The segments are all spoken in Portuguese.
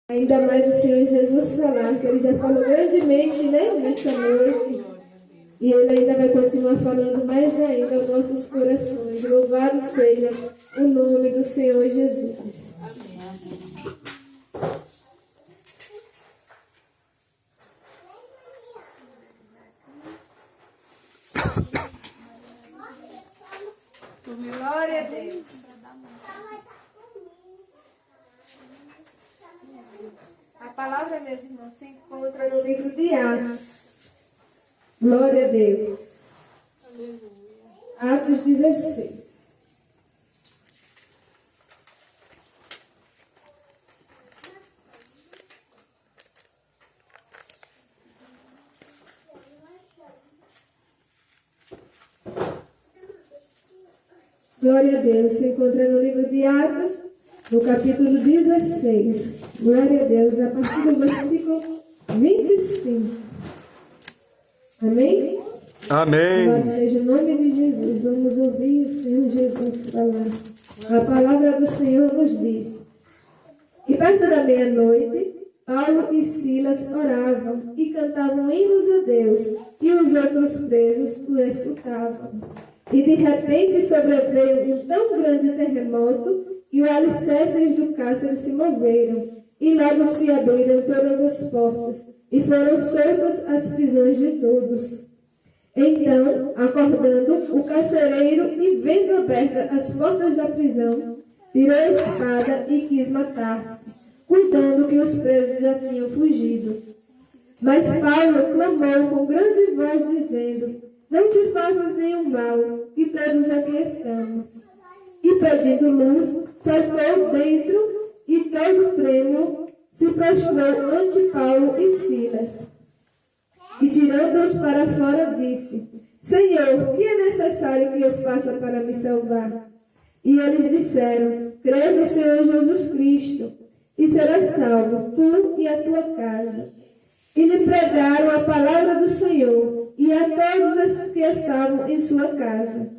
Ainda mais o Senhor Jesus falar, que Ele já falou grandemente, né, nessa noite. E Ele ainda vai continuar falando mais ainda aos nossos corações. Louvado seja o nome do Senhor Jesus. Glória a Deus. A palavra, meus irmãos, se encontra no livro de Atos. Glória a Deus. Atos 16. Glória a Deus. Se encontra no livro de Atos, no capítulo 16. Glória a Deus. A partir do versículo 25. Amém? Amém. Glória seja o nome de Jesus. Vamos ouvir o Senhor Jesus falar. A palavra do Senhor nos diz. E perto da meia-noite, Paulo e Silas oravam e cantavam hinos a Deus, e os outros presos o escutavam. E de repente sobreveio um tão grande terremoto que os alicerces do cárcere se moveram, e logo se abriram todas as portas, e foram soltas as prisões de todos. Então, acordando, o carcereiro, e vendo abertas as portas da prisão, tirou a espada e quis matar-se, cuidando que os presos já tinham fugido. Mas Paulo clamou com grande voz, dizendo: não te faças nenhum mal, que todos aqui estamos. E pedindo luz, saltou dentro, e todo trêmulo se prostrou ante Paulo e Silas. E tirando-os para fora, disse: Senhor, o que é necessário que eu faça para me salvar? E eles disseram: crê no Senhor Jesus Cristo, e serás salvo, tu e a tua casa. E lhe pregaram a palavra do Senhor, e a todos os que estavam em sua casa.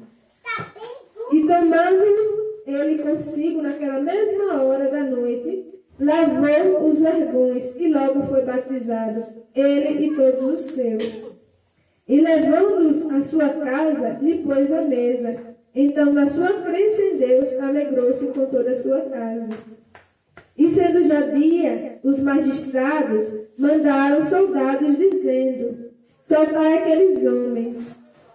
E tomando-os ele consigo naquela mesma hora da noite, lavou os vergões, e logo foi batizado, ele e todos os seus. E levando-os à sua casa, lhe pôs a mesa. Então, na sua crença em Deus, alegrou-se com toda a sua casa. E sendo já dia, os magistrados mandaram soldados, dizendo: soltai aqueles homens.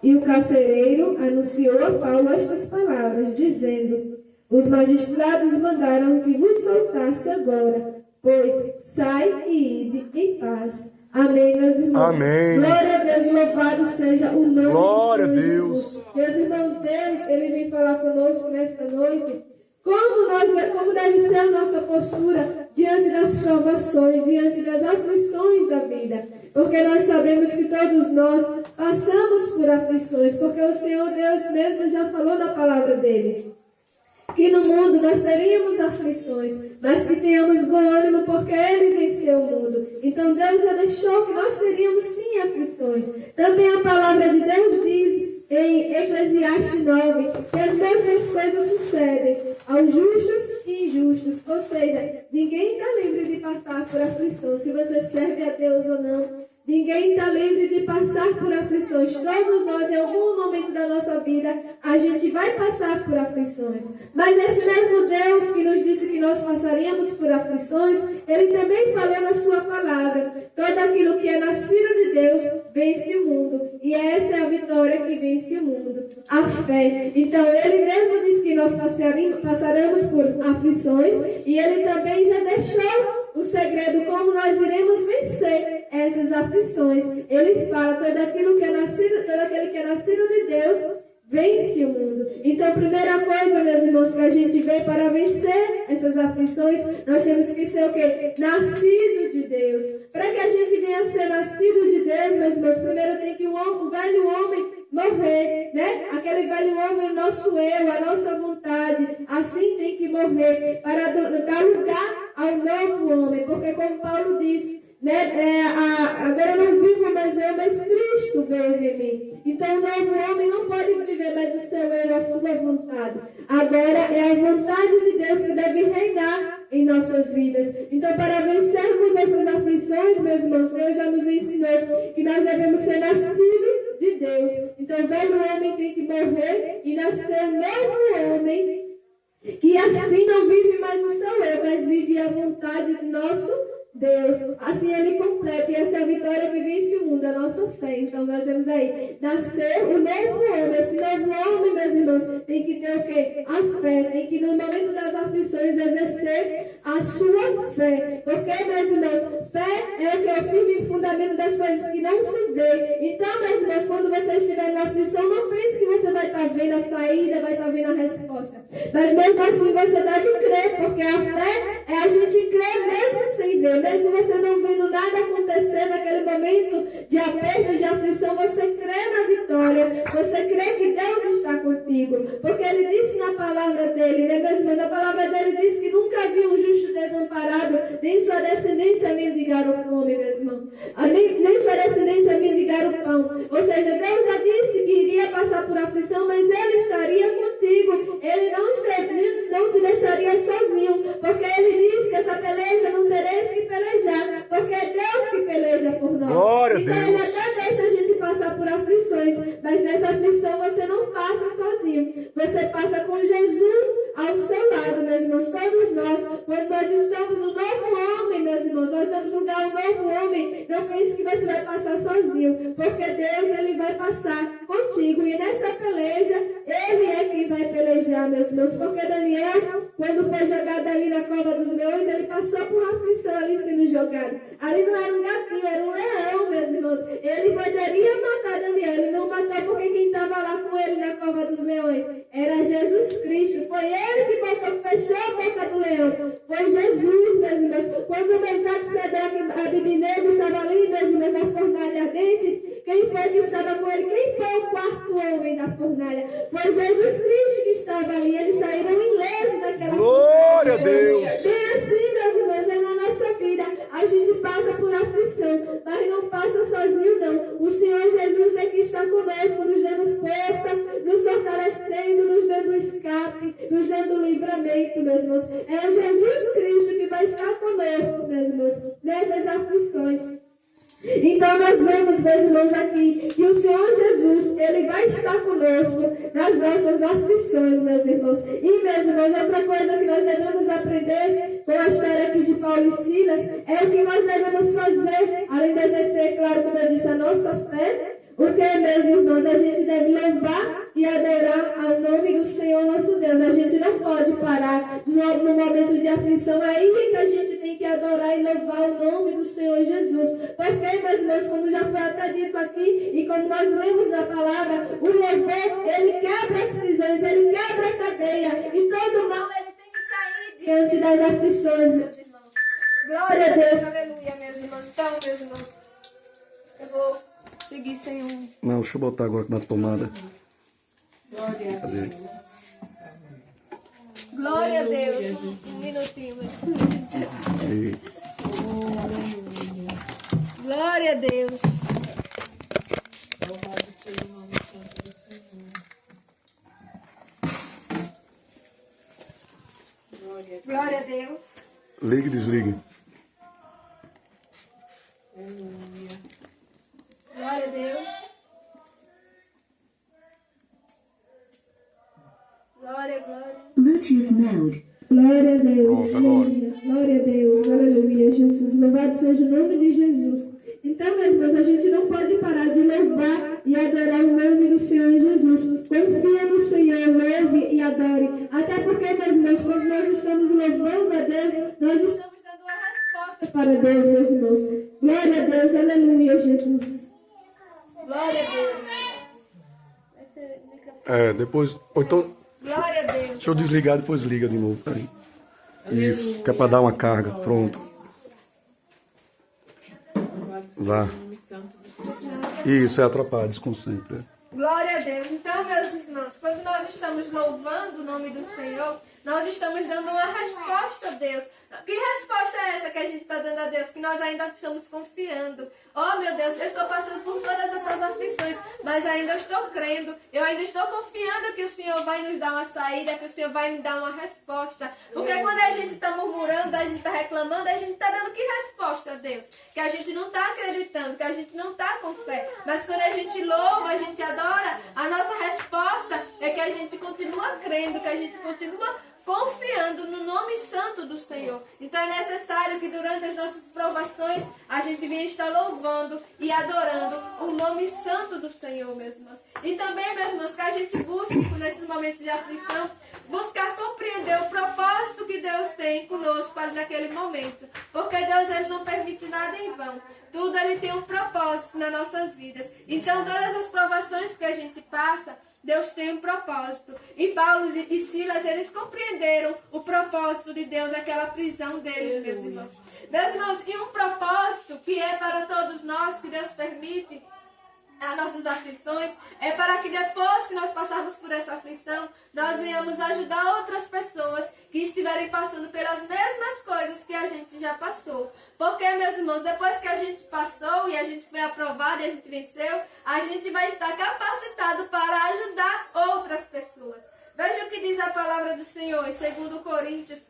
E o carcereiro anunciou a Paulo estas palavras, dizendo: os magistrados mandaram que vos soltasse agora, pois sai e ide em paz. Amém, meus irmãos. Amém. Glória a Deus, louvado seja o nome Glória de a Jesus. Deus. Meus irmãos, Deus, Ele vem falar conosco nesta noite. Como deve ser a nossa postura diante das provações, diante das aflições da vida. Porque nós sabemos que todos nós passamos por aflições, porque o Senhor Deus mesmo já falou na palavra dele. Que no mundo nós teríamos aflições, mas que tenhamos bom ânimo, porque Ele venceu o mundo. Então Deus já deixou que nós teríamos sim aflições. Também a palavra de Deus diz em Eclesiastes 9, que as mesmas coisas sucedem aos justos e injustos. Ou seja, ninguém está livre de passar por aflições, se você serve a Deus ou não. Ninguém está livre de passar por aflições. Todos nós, em algum momento da nossa vida, a gente vai passar por aflições. Mas esse mesmo Deus que nos disse que nós passaríamos por aflições, Ele também falou na sua palavra: todo aquilo que é nascido de Deus vence o mundo. E essa é a vitória que vence o mundo, a fé. Então Ele mesmo disse que nós passaremos por aflições, e Ele também já deixou o segredo como nós iremos vencer essas aflições. Ele fala: todo aquele que é nascido de Deus vence o mundo. Então, a primeira coisa, meus irmãos, que a gente vê para vencer essas aflições, nós temos que ser o quê? Nascido de Deus. Para que a gente venha a ser nascido de Deus, meus irmãos, primeiro tem que o velho homem morrer, né? Aquele velho homem, o nosso eu, a nossa vontade, assim tem que morrer, para dar lugar ao novo homem, porque como Paulo diz, né, agora eu não vivo mais eu, mas Cristo veio em mim. Então o novo homem não pode viver mais o seu eu, a sua vontade. Agora é a vontade de Deus que deve reinar em nossas vidas. Então, para vencer meus irmãos, Deus já nos ensinou que nós devemos ser nascidos de Deus. Então o velho homem tem que morrer e nascer um novo homem, que assim não vive mais o seu eu, mas vive a vontade do nosso Deus. Assim ele completa, e essa é a vitória que vence o mundo, a nossa fé. Então nós vemos aí, nascer o novo homem. Esse novo homem, meus irmãos, tem que ter o quê? A fé. Tem que no momento das aflições exercer a sua fé. Porque, meus irmãos, fé é o que é o firme fundamento das coisas que não se vê. Então, meus irmãos, quando você estiver na aflição, não pense que você vai estar vendo a saída, vai estar vendo a resposta. Mas mesmo assim você deve crer, porque a fé é a gente crer mesmo sem ver. Mesmo você não vendo nada acontecer naquele momento de aperto, de aflição, você crê na vitória. Você crê que Deus está contigo. Porque ele disse na palavra dele, né, mesmo? Na palavra dele diz que nunca viu um justo desamparado, nem sua descendência mendigar o fome, meu irmão. Nem sua descendência mendigar o pão. Ou seja, Deus já disse que iria passar por aflição, mas ele estaria contigo. Ele não te deixaria sozinho. Porque ele disse que essa peleja não tereis que pelejar, porque é Deus que peleja por nós. Glória então a Deus. ele até deixa a gente passar por aflições, mas nessa aflição você não passa sozinho. Você passa com Jesus ao seu lado, meus irmãos. Todos nós, quando nós estamos no novo homem, meus irmãos, nós vamos lugar um novo homem. Não pense que você vai passar sozinho, porque Deus, ele vai passar contigo. E nessa peleja, ele é quem vai pelejar, meus irmãos. Porque Daniel, quando foi jogado ali na cova dos leões, ele passou por uma aflição ali sendo jogado. Ali não era um gatinho, era um leão, meus irmãos. Ele poderia matar Daniel, ele não matou porque quem estava lá com ele na cova dos leões era Jesus Cristo. Foi ele que fechou a boca do leão. Foi Jesus, meus irmãos. Quando o Mesaque, Sadraque e Abednego estavam ali, meus irmãos, na fornalha ardente, quem foi que estava com ele? Quem foi o quarto homem da fornalha? Foi Jesus Cristo que estava ali. Eles saíram ilesos daquela Glória a fornalha. Deus. Bem assim, meus irmãos, é na nossa vida. A gente passa por aflição, mas não passa sozinho, não. O Senhor Jesus é que está conosco, nos dando força, nos fortalecendo, nos dando escape, nos dando livramento, meus irmãos. É Jesus Cristo que vai estar conosco, meus irmãos, nessas aflições. Então nós vemos, meus irmãos, aqui que o Senhor Jesus, ele vai estar conosco nas nossas aflições, meus irmãos. E, meus irmãos, outra coisa que nós devemos aprender com a história aqui de Paulo e Silas é o que nós devemos fazer, além de exercer, claro, como eu disse, a nossa fé. O que, meus irmãos, a gente deve louvar e adorar ao nome do Senhor nosso Deus. A gente não pode parar no momento de aflição. Aí que a gente tem que adorar e louvar o nome do Senhor Jesus. Porque, meus irmãos, como já foi até dito aqui, e como nós lemos na palavra, o louvor, ele quebra as prisões, ele quebra a cadeia. E todo mal, ele tem que cair diante das aflições, meus irmãos. Glória a Deus, aleluia, meus irmãos. Então, meus irmãos, eu vou seguir sem um... Não, deixa eu botar agora na tomada. Glória a Cadê? Deus. Glória a Deus. Um minutinho. E Glória a Deus. Louvado seja o nome santo do Senhor. Glória a Deus. ligue e desligue. Aleluia. Glória a Deus. Glória, glória. Bluetooth mode. Glória a Deus. Pronto, agora. Aleluia. Glória a Deus. Aleluia, Jesus. Louvado seja o nome de Jesus. Então, meus irmãos, a gente não pode parar de louvar e adorar o nome do Senhor Jesus. Confia no Senhor, louve e adore. Até porque, meus irmãos, quando nós estamos louvando a Deus, nós estamos dando uma resposta para Deus, meus irmãos. Glória a Deus. Aleluia, Jesus. Glória a Deus. Vai ser microfone. Depois. Ou então, Glória a Deus. deixa eu desligar, depois liga de novo. Peraí. Isso, que é para dar uma carga. Pronto. Louvado seja Vá. o nome santo do Senhor. Isso, atrapalha, desconcentra. Glória a Deus. Então, meus irmãos, quando nós estamos louvando o nome do Senhor, nós estamos dando uma resposta a Deus. Que resposta é essa que a gente está dando a Deus? Que nós ainda estamos confiando. Oh, meu Deus, eu estou passando por todas essas aflições, mas ainda estou crendo. Eu ainda estou confiando que o Senhor vai nos dar uma saída, que o Senhor vai me dar uma resposta. Porque quando a gente está murmurando, a gente está reclamando, a gente está dando que resposta a Deus, que a gente não está acreditando, que a gente não está com fé. Mas quando a gente louva, a gente adora, a nossa resposta é que a gente continua crendo, que a gente continua confiando no nome santo do Senhor. Então é necessário que durante as nossas provações a gente venha estar louvando e adorando o nome santo do Senhor, meus irmãos. E também, meus irmãos, que a gente busque, nesses momentos de aflição, buscar compreender o propósito que Deus tem conosco para naquele momento. Porque Deus, ele não permite nada em vão. Tudo ele tem um propósito nas nossas vidas. Então todas as provações que a gente passa, Deus tem um propósito. E Paulo e Silas, eles compreenderam o propósito de Deus, aquela prisão deles, meus irmãos. Meus irmãos, e um propósito que é para todos nós, que Deus permite as nossas aflições, é para que depois que nós passarmos por essa aflição, nós venhamos ajudar outras pessoas que estiverem passando pelas mesmas coisas que a gente já passou. Porque, meus irmãos, depois que a gente passou e a gente foi aprovado e a gente venceu, a gente vai estar capacitado para ajudar outras pessoas. Veja o que diz a palavra do Senhor em 2 Coríntios,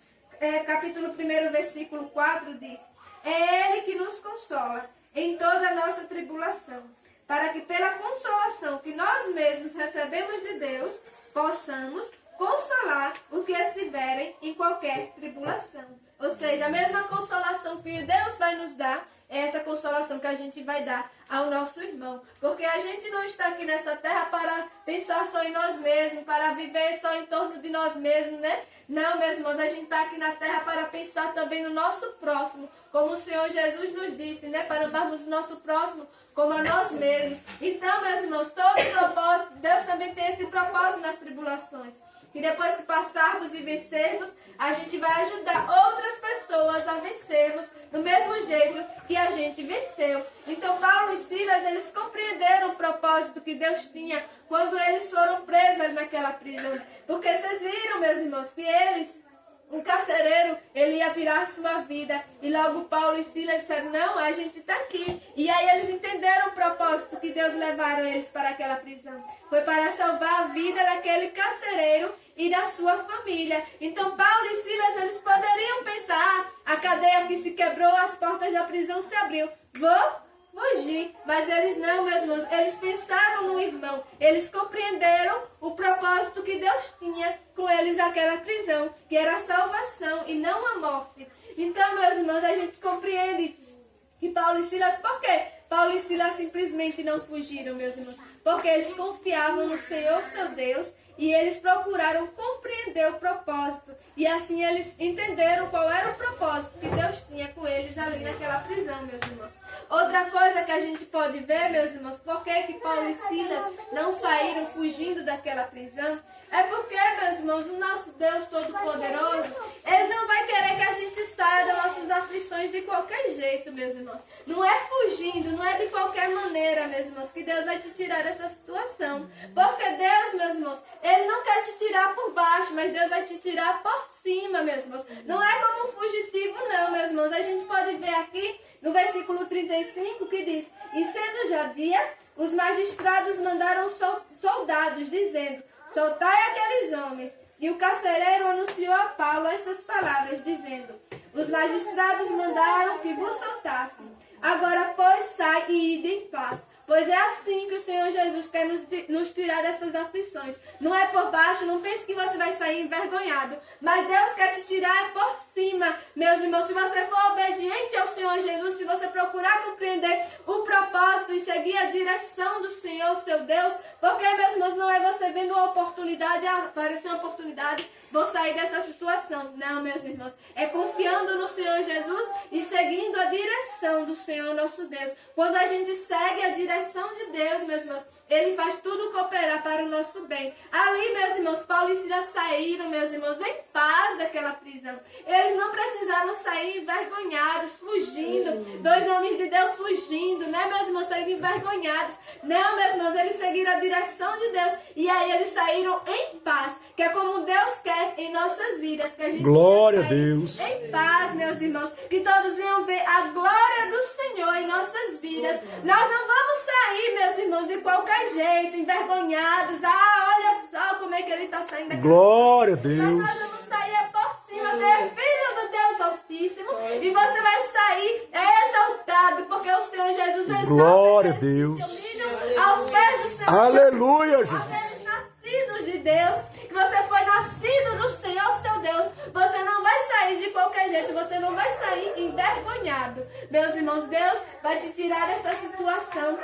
capítulo 1, versículo 4, diz: é Ele que nos consola em toda a nossa tribulação, para que pela consolação que nós mesmos recebemos de Deus, possamos consolar os que estiverem em qualquer tribulação. Ou seja, a mesma consolação que Deus vai nos dar, é essa consolação que a gente vai dar ao nosso irmão. Porque a gente não está aqui nessa terra para pensar só em nós mesmos, para viver só em torno de nós mesmos, né? Não, meus irmãos, a gente está aqui na terra para pensar também no nosso próximo, como o Senhor Jesus nos disse, né? Para amarmos o nosso próximo como a nós mesmos. Então, meus irmãos, todo propósito, Deus também tem esse propósito nas tribulações. Que depois que passarmos e vencermos, a gente vai ajudar outras pessoas a vencermos do mesmo jeito que a gente venceu. Então, Paulo e Silas, eles compreenderam o propósito que Deus tinha quando eles foram presos naquela prisão. Porque vocês viram, meus irmãos, que um carcereiro, ele ia tirar a sua vida. E logo Paulo e Silas disseram: não, a gente está aqui. E aí eles entenderam o propósito que Deus levaram eles para aquela prisão. Foi para salvar a vida daquele carcereiro e da sua família. Então Paulo e Silas, eles poderiam pensar: a cadeia que se quebrou, as portas da prisão se abriu, vou fugir. Mas eles não, meus irmãos, eles pensaram no irmão, eles compreenderam o propósito que Deus tinha com eles naquela prisão, que era a salvação e não a morte. Então, meus irmãos, a gente compreende que Paulo e Silas, por quê? Paulo e Silas simplesmente não fugiram, meus irmãos, porque eles confiavam no Senhor, seu Deus, e eles procuraram compreender o propósito. E assim eles entenderam qual era o propósito que Deus tinha com eles ali naquela prisão, meus irmãos. Outra coisa que a gente pode ver, meus irmãos, por que Paulo e Silas não saíram fugindo daquela prisão? É porque, meus irmãos, o nosso Deus Todo-Poderoso, Ele não vai querer que a gente saia das nossas aflições de qualquer jeito, meus irmãos. Não é fugindo, não é de qualquer maneira, meus irmãos, que Deus vai te tirar dessa situação. Porque Deus, meus irmãos, Ele não quer te tirar por baixo, mas Deus vai te tirar por cima, meus irmãos. Não é como um fugitivo, não, meus irmãos. A gente pode ver aqui no versículo 35 que diz: e sendo já dia, os magistrados mandaram soldados, dizendo: soltai aqueles homens. E o carcereiro anunciou a Paulo estas palavras, dizendo: os magistrados mandaram que vos soltassem. Agora, pois, sai e ide em paz. Pois é assim que o Senhor Jesus quer nos tirar dessas aflições. Não é por baixo, não pense que você vai sair envergonhado. Mas Deus quer te tirar por cima. Meus irmãos, se você for obediente ao Senhor Jesus, se você procurar compreender o propósito e seguir a direção do Senhor, seu Deus, porque, meus irmãos, não é você vendo uma oportunidade, aparecer uma oportunidade, vou sair dessa situação. Não, meus irmãos, é confiando no Senhor Jesus e seguindo a direção do Senhor nosso Deus. Quando a gente segue a direção de Deus, meus irmãos, Ele faz tudo cooperar para o nosso bem. Ali, meus irmãos, Paulo e Silas saíram, meus irmãos, em paz daquela prisão. Eles não precisaram sair envergonhados, fugindo. Dois homens de Deus fugindo, né, meus irmãos, saindo envergonhados. Não, meus irmãos, eles seguiram a direção de Deus. E aí eles saíram em paz, que é como Deus quer em nossas vidas. Que a gente glória a Deus. Em paz, meus irmãos. Que todos venham ver a glória do Senhor em nossas vidas. Nós não vamos sair, meus irmãos, de qualquer jeito, envergonhados. Olha só como é que ele está saindo daqui. Glória a Deus. Nós vamos sair por cima. Você é filho do Deus Altíssimo. E você vai sair exaltado Glória a Deus. Aos pés do Senhor. Aleluia, Aos Jesus. pés nascidos de Deus. Que você foi nascido do Senhor, seu Deus. Você não vai sair de qualquer jeito. Você não vai sair envergonhado. Meus irmãos, Deus vai te tirar dessa situação.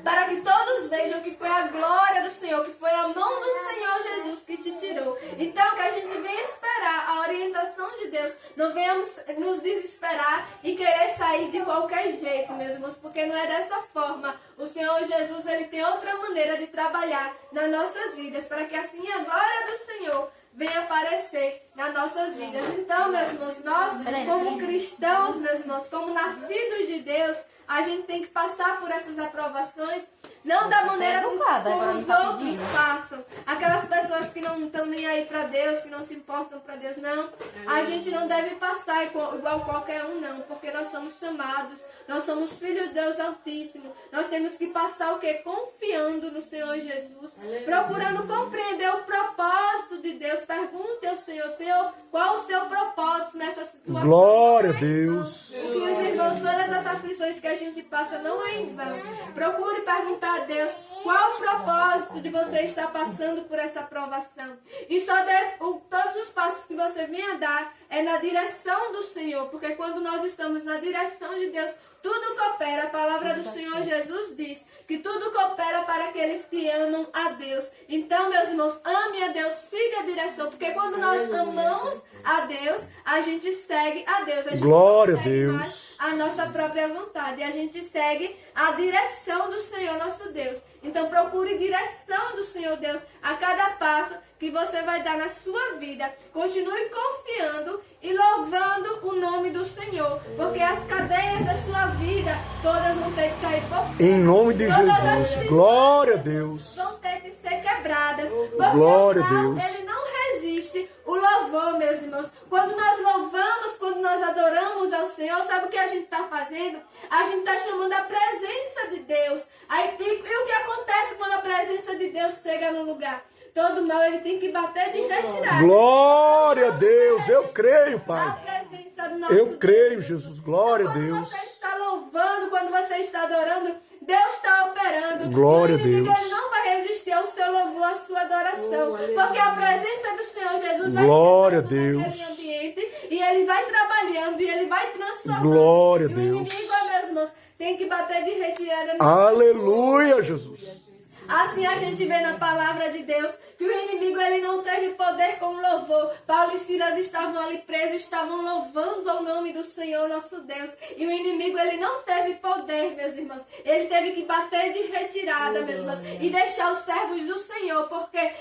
Para que todos vejam que foi a glória do Senhor, que foi a mão do Senhor Jesus que te tirou. Então, que a gente venha esperar a orientação de Deus. Não venhamos nos desesperar e querer sair de qualquer jeito, meus irmãos, porque não é dessa forma. O Senhor Jesus, ele tem outra maneira de trabalhar nas nossas vidas, para que assim a glória do Senhor venha aparecer nas nossas vidas. Então, meus irmãos, nós, como cristãos, meus irmãos, como nascidos de Deus, a gente tem que passar por essas aprovações, não da maneira como os outros passam. Aquelas pessoas que não estão nem aí para Deus, que não se importam para Deus, não. A gente não deve passar igual qualquer um, não, porque nós somos chamados, nós somos filhos de Deus Altíssimo. Nós temos que passar o quê? Confiando no Senhor Jesus, procurando compreender o propósito de Deus. Pergunte ao Senhor, Senhor, qual o seu propósito nessa situação? Glória a Deus. Porque os irmãos, todas as aflições que a gente passa não é em vão. Procure perguntar a Deus qual o propósito de você estar passando por essa provação. E todos os passos que você venha dar é na direção do Senhor. Porque quando nós estamos na direção de Deus, tudo coopera. A palavra do Senhor Jesus diz que tudo coopera para aqueles que amam a Deus. Então, meus irmãos, ame a Deus, siga a direção. Porque quando nós amamos a Deus, a gente segue a Deus. A gente Glória a não segue Deus. mais a nossa própria vontade. A gente segue a direção do Senhor, nosso Deus. Então, procure direção do Senhor Deus a cada passo que você vai dar na sua vida. Continue confiando e louvando o nome do Senhor. Porque as cadeias da sua vida, todas vão ter que cair por terra. Em nome de Todas as Jesus. prisões Glória a Deus. vão ter que ser quebradas. Porque Glória a o mal, Deus. ele não resiste o louvor, meus irmãos. Quando nós louvamos, quando nós adoramos ao Senhor, sabe o que a gente está fazendo? A gente está chamando a presença de Deus. E o que acontece quando a presença de Deus chega no lugar? Todo mal ele tem que bater de retirada. Glória a Deus. Eu creio, Pai. A presença do nosso Eu creio, Deus. Jesus. Glória a Quando Deus. você está louvando, quando você está adorando, Deus está operando. Glória a E o inimigo, Deus. ele não vai resistir ao seu louvor, à sua adoração. Porque a presença do Senhor Jesus vai Glória a chegando Deus. naquele ambiente e ele vai trabalhando e ele vai transformando. Glória a E o Deus. inimigo, meus irmãos, tem que bater de retirada. Aleluia, Jesus. Assim a gente vê na palavra de Deus que o inimigo ele não teve poder com louvor. Paulo e Silas estavam ali presos, estavam louvando ao nome do Senhor nosso Deus. E o inimigo ele não teve poder, meus irmãos. Ele teve que bater de retirada, meus irmãos, e deixar os servos do Senhor, porque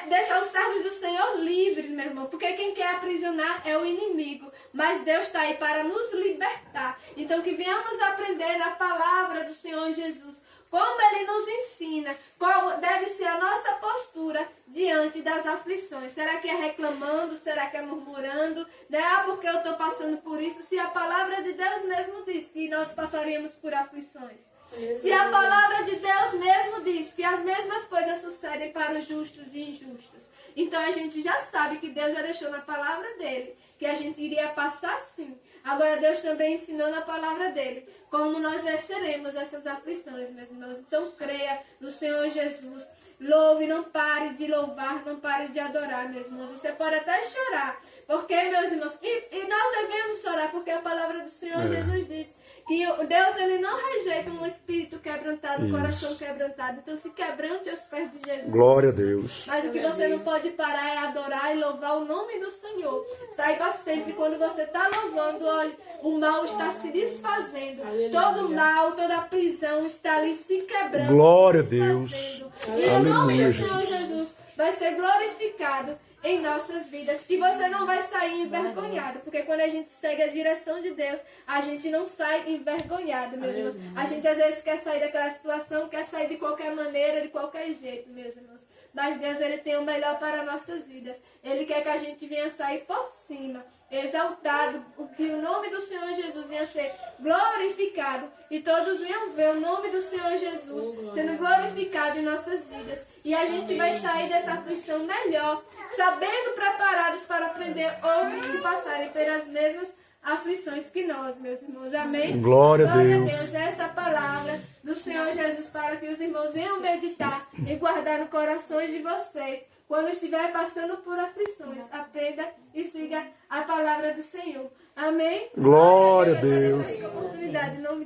deixar os servos do Senhor livres, meu irmão, porque quem quer aprisionar é o inimigo. Mas Deus está aí para nos libertar. Então que venhamos aprender na palavra do Senhor Jesus. Como ele nos ensina, qual deve ser a nossa postura diante das aflições. Será que é reclamando? Será que é murmurando? Porque eu estou passando por isso. Se a palavra de Deus mesmo diz que nós passaríamos por aflições. Se a palavra de Deus mesmo diz que as mesmas coisas sucedem para os justos e injustos. Então a gente já sabe que Deus já deixou na palavra dele que a gente iria passar sim. Agora Deus também ensinou na palavra dele como nós venceremos essas aflições, meus irmãos. Então creia no Senhor Jesus. Louve, não pare de louvar, não pare de adorar, meus irmãos. Você pode até chorar, porque, meus irmãos, e nós devemos chorar, porque a palavra do Senhor Jesus diz que Deus ele não rejeita um espírito quebrantado, um coração quebrantado. Então se quebrante aos pés de Jesus. Glória a Deus. Mas o que você não pode parar é adorar e louvar o nome do Senhor. Saiba sempre, quando você está louvando, olha, o mal está se desfazendo. Todo mal, toda prisão está ali se quebrando. Glória a se Deus. desfazendo. E o nome Aleluia, do Senhor Jesus. Jesus vai ser glorificado em nossas vidas. E você não vai sair envergonhado. Porque quando a gente segue a direção de Deus, a gente não sai envergonhado, meus irmãos. A gente às vezes quer sair daquela situação, quer sair de qualquer maneira, de qualquer jeito, meus irmãos. Mas Deus ele tem o melhor para nossas vidas. Ele quer que a gente venha sair por cima, exaltado, que o nome do Senhor Jesus venha ser glorificado e todos venham ver o nome do Senhor Jesus sendo glorificado em nossas vidas. E a gente vai sair dessa aflição melhor, sabendo preparados para aprender outros que passarem pelas mesmas aflições que nós, meus irmãos. Amém? Glória a Deus. Essa palavra Jesus, para que os irmãos venham meditar e guardar no corações de vocês. Quando estiver passando por aflições, aprenda e siga a palavra do Senhor. Amém? Glória a Deus. Oportunidade, em nome de